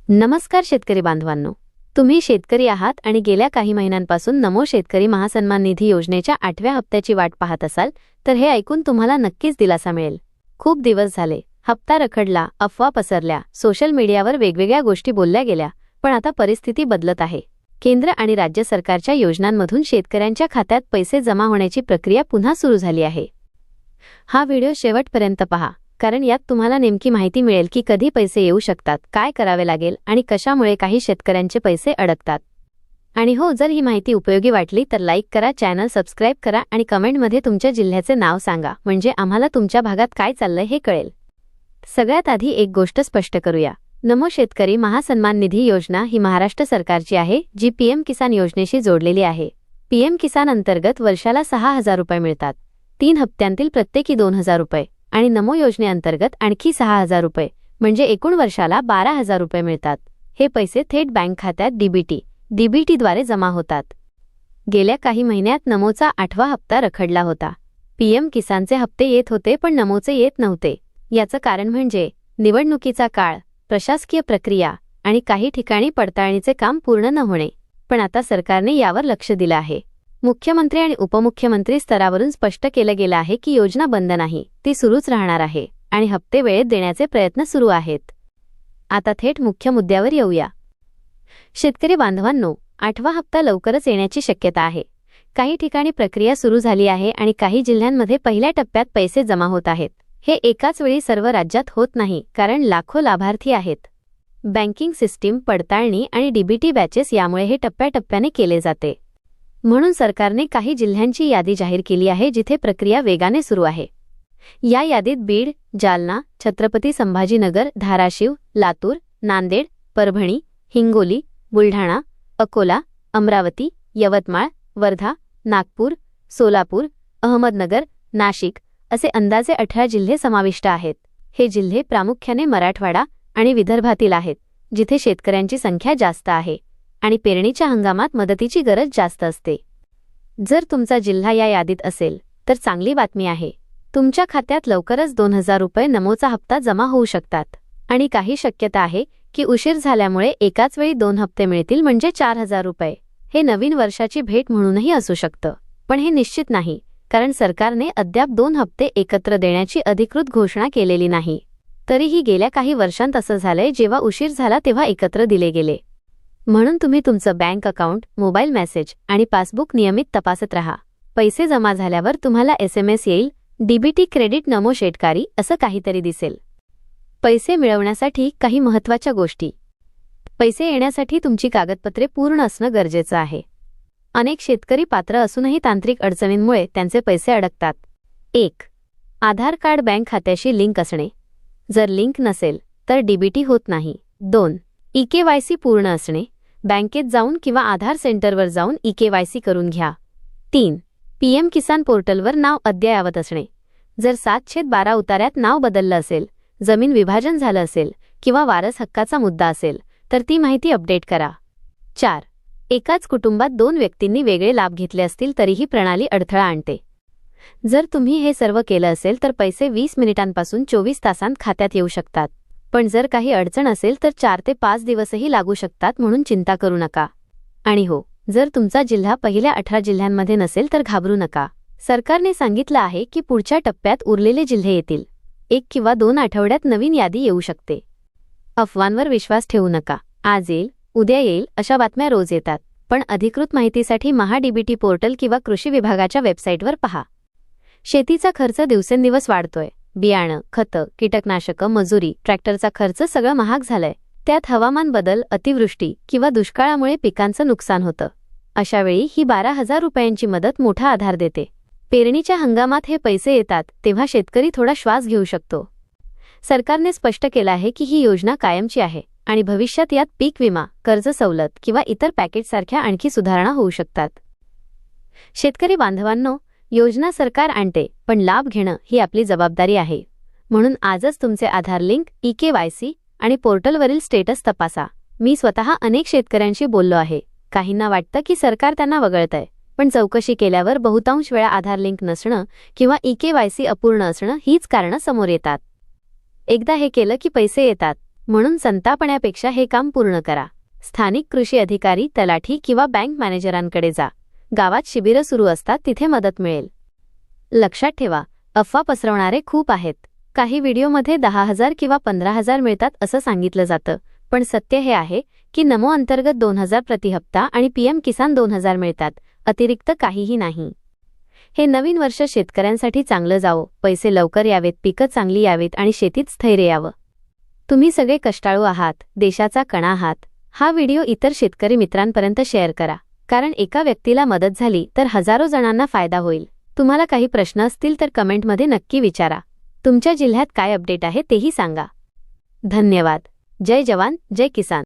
नमस्कार शेतकरी बांधवांनो, तुम्ही शेतकरी आहात आणि गेल्या काही महिन्यांपासून नमो शेतकरी महासन्मान निधी योजनेच्या 8व्या हप्त्याची वाट पाहत असाल तर हे ऐकून तुम्हाला नक्कीच दिलासा मिळेल। खूप दिवस झाले, हप्ता रखडला, अफवा पसरल्या, सोशल मीडियावर वेगवेगळ्या गोष्टी बोलल्या गेल्या, पण आता परिस्थिती बदलत आहे। केंद्र आणि राज्य सरकारच्या योजनांमधून शेतकऱ्यांच्या खात्यात पैसे जमा होण्याची प्रक्रिया पुन्हा सुरू झाली आहे। हा व्हिडिओ शेवटपर्यंत पहा, कारण यात तुम्हाला नेमकी माहिती मिळेल की कधी पैसे येऊ शकतात, काय करावे लागेल आणि कशामुळे काही शेतकऱ्यांचे पैसे अडकतात। आणि हो, जर ही माहिती उपयोगी वाटली तर लाईक करा, चॅनल सबस्क्राइब करा आणि कमेंटमध्ये तुमच्या जिल्ह्याचे नाव सांगा, म्हणजे आम्हाला तुमच्या भागात काय चाललंय हे कळेल। सगळ्यात आधी एक गोष्ट स्पष्ट करूया, नमो शेतकरी महासन्मान निधी योजना ही महाराष्ट्र सरकारची आहे, जी पीएम किसान योजनेशी जोडलेली आहे। पीएम किसान अंतर्गत वर्षाला 6,000 रुपये मिळतात, 3 हप्त्यांतील प्रत्येकी 2,000 रुपये, आणि नमो योजनेअंतर्गत आणखी 6,000 रुपये, म्हणजे एकूण वर्षाला 12,000 रुपये मिळतात। हे पैसे थेट बँक खात्यात डीबीटीद्वारे जमा होतात। गेल्या काही महिन्यात नमोचा 8वा हप्ता रखडला होता। पीएम किसानचे हप्ते येत होते पण नमोचे येत नव्हते। याचं कारण म्हणजे निवडणुकीचा काळ, प्रशासकीय प्रक्रिया आणि काही ठिकाणी पडताळणीचे काम पूर्ण न होणे। पण आता सरकारने यावर लक्ष दिलं आहे। मुख्यमंत्री आणि उपमुख्यमंत्री स्तरावरून स्पष्ट केलं गेलं आहे की योजना बंद नाही, ती सुरूच राहणार आहे आणि हप्ते वेळेत देण्याचे प्रयत्न सुरू आहेत। आता थेट मुख्य मुद्द्यावर येऊया। शेतकरी बांधवांनो, 8वा हप्ता लवकरच येण्याची शक्यता आहे। काही ठिकाणी प्रक्रिया सुरू झाली आहे आणि काही जिल्ह्यांमध्ये पहिल्या टप्प्यात पैसे जमा होत आहेत। हे एकाच वेळी सर्व राज्यात होत नाही, कारण लाखो लाभार्थी आहेत। बँकिंग सिस्टीम, पडताळणी आणि डीबीटी बॅचेस यामुळे हे टप्प्याटप्प्याने केले जाते। म्हणून सरकारने काही जिल्ह्यांची यादी जाहीर केली आहे जिथे प्रक्रिया वेगाने सुरू आहे। या यादीत बीड, जालना, छत्रपती संभाजीनगर, धाराशिव, लातूर, नांदेड, परभणी, हिंगोली, बुलढाणा, अकोला, अमरावती, यवतमाळ, वर्धा, नागपूर, सोलापूर, अहमदनगर, नाशिक असे अंदाजे 18 जिल्हे समाविष्ट आहेत। हे जिल्हे प्रामुख्याने मराठवाडा आणि विदर्भातील आहेत, जिथे शेतकऱ्यांची संख्या जास्त आहे आणि पेरणीच्या हंगामात मदतीची गरज जास्त असते। जर तुमचा जिल्हा या यादीत असेल तर चांगली बातमी आहे, तुमच्या खात्यात लवकरच 2,000 रुपये नमोचा हप्ता जमा होऊ शकतात। आणि काही शक्यता आहे की उशीर झाल्यामुळे एकाच वेळी 2 हप्ते मिळतील, म्हणजे 4,000 रुपये। हे नवीन वर्षाची भेट म्हणूनही असू शकतं, पण हे निश्चित नाही, कारण सरकारने अद्याप 2 हप्ते एकत्र देण्याची अधिकृत घोषणा केलेली नाही। तरीही गेल्या काही वर्षांत असं झालंय, जेव्हा उशीर झाला तेव्हा एकत्र दिले गेले। म्हणून तुम्ही तुमचं बँक अकाउंट, मोबाईल मेसेज आणि पासबुक नियमित तपासत राहा। पैसे जमा झाल्यावर तुम्हाला SMS येईल, डीबीटी क्रेडिट नमो शेतकरी असं काहीतरी दिसेल। पैसे मिळवण्यासाठी काही महत्त्वाच्या गोष्टी। पैसे येण्यासाठी तुमची कागदपत्रे पूर्ण असणं गरजेचं आहे। अनेक शेतकरी पात्र असूनही तांत्रिक अडचणींमुळे त्यांचे पैसे अडकतात। 1. आधार कार्ड बँक खात्याशी लिंक असणे। जर लिंक नसेल तर डीबीटी होत नाही। 2. EKYC पूर्ण असणे। बँकेत जाऊन किंवा आधार सेंटरवर जाऊन EKYC करून घ्या। 3. पीएम किसान पोर्टलवर नाव अद्ययावत असणे। जर 7/12 उतार्यात नाव बदललं असेल, जमीन विभाजन झालं असेल किंवा वारस हक्काचा मुद्दा असेल तर ती माहिती अपडेट करा। 4. एकाच कुटुंबात 2 व्यक्तींनी वेगळे लाभ घेतले असतील तरीही प्रणाली अडथळा आणते। जर तुम्ही हे सर्व केलं असेल तर पैसे 20 मिनिटांपासून 24 तासांत खात्यात येऊ शकतात। पण जर काही अडचण असेल तर 4 ते 5 दिवसही लागू शकतात, म्हणून चिंता करू नका। आणि हो, जर तुमचा जिल्हा पहिल्या 18 जिल्ह्यांमध्ये नसेल तर घाबरू नका। सरकारने सांगितलं आहे की पुढच्या टप्प्यात उरलेले जिल्हे येतील। 1 किंवा 2 आठवड्यात नवीन यादी येऊ शकते। अफवांवर विश्वास ठेवू नका। आज येईल, उद्या येईल अशा बातम्या रोज येतात, पण अधिकृत माहितीसाठी महाडीबीटी पोर्टल किंवा कृषी विभागाच्या वेबसाईटवर पहा। शेतीचा खर्च दिवसेंदिवस वाढतोय। बियाणं, खतं, कीटकनाशकं, मजुरी, ट्रॅक्टरचा खर्च सगळं महाग झालंय। त्यात हवामान बदल, अतिवृष्टी किंवा दुष्काळामुळे पिकांचं नुकसान होतं। अशा वेळी ही 12,000 रुपयांची मदत मोठा आधार देते। पेरणीच्या हंगामात हे पैसे येतात तेव्हा शेतकरी थोडा श्वास घेऊ शकतो। सरकारने स्पष्ट केलं आहे की ही योजना कायमची आहे आणि भविष्यात यात पीक विमा, कर्ज सवलत किंवा इतर पॅकेजसारख्या आणखी सुधारणा होऊ शकतात। शेतकरी बांधवांनो, योजना सरकार आणते, पण लाभ घेणं ही आपली जबाबदारी आहे। म्हणून आजच तुमचे आधार लिंक, EKYC आणि पोर्टलवरील स्टेटस तपासा। मी स्वतः अनेक शेतकऱ्यांशी बोललो आहे। काहींना वाटतं की सरकार त्यांना वगळतंय, पण चौकशी केल्यावर बहुतांश वेळा आधार लिंक नसणं किंवा EKYC अपूर्ण असणं हीच कारणं समोर येतात। एकदा हे केलं की पैसे येतात, म्हणून संतापण्यापेक्षा हे काम पूर्ण करा. स्थानिक कृषी अधिकारी, तलाठी किंवा बँक मॅनेजरांकडे जा. गावात शिबिरं सुरू असतात, तिथे मदत मिळेल. लक्षात ठेवा, अफवा पसरवणारे खूप आहेत. काही व्हिडिओमध्ये 10,000 किंवा 15,000 मिळतात असं सांगितलं जातं, पण सत्य हे आहे की नमो अंतर्गत 2,000 प्रति हप्ता आणि पीएम किसान 2,000 मिळतात, अतिरिक्त काहीही नाही. हे नवीन वर्ष शेतकऱ्यांसाठी चांगलं जावो, पैसे लवकर यावेत, पिकं चांगली यावेत आणि शेतीत स्थैर्य यावं. तुम्ही सगळे कष्टाळू आहात, देशाचा कणा आहात. हा व्हिडिओ इतर शेतकरी मित्रांपर्यंत शेअर करा, कारण एका व्यक्तीला मदत झाली तर हजारो जणांना फायदा होईल. तुम्हाला काही प्रश्न असतील तर कमेंटमध्ये नक्की विचारा. तुमच्या जिल्ह्यात काय अपडेट आहे तेही सांगा. धन्यवाद. जय जवान, जय किसान.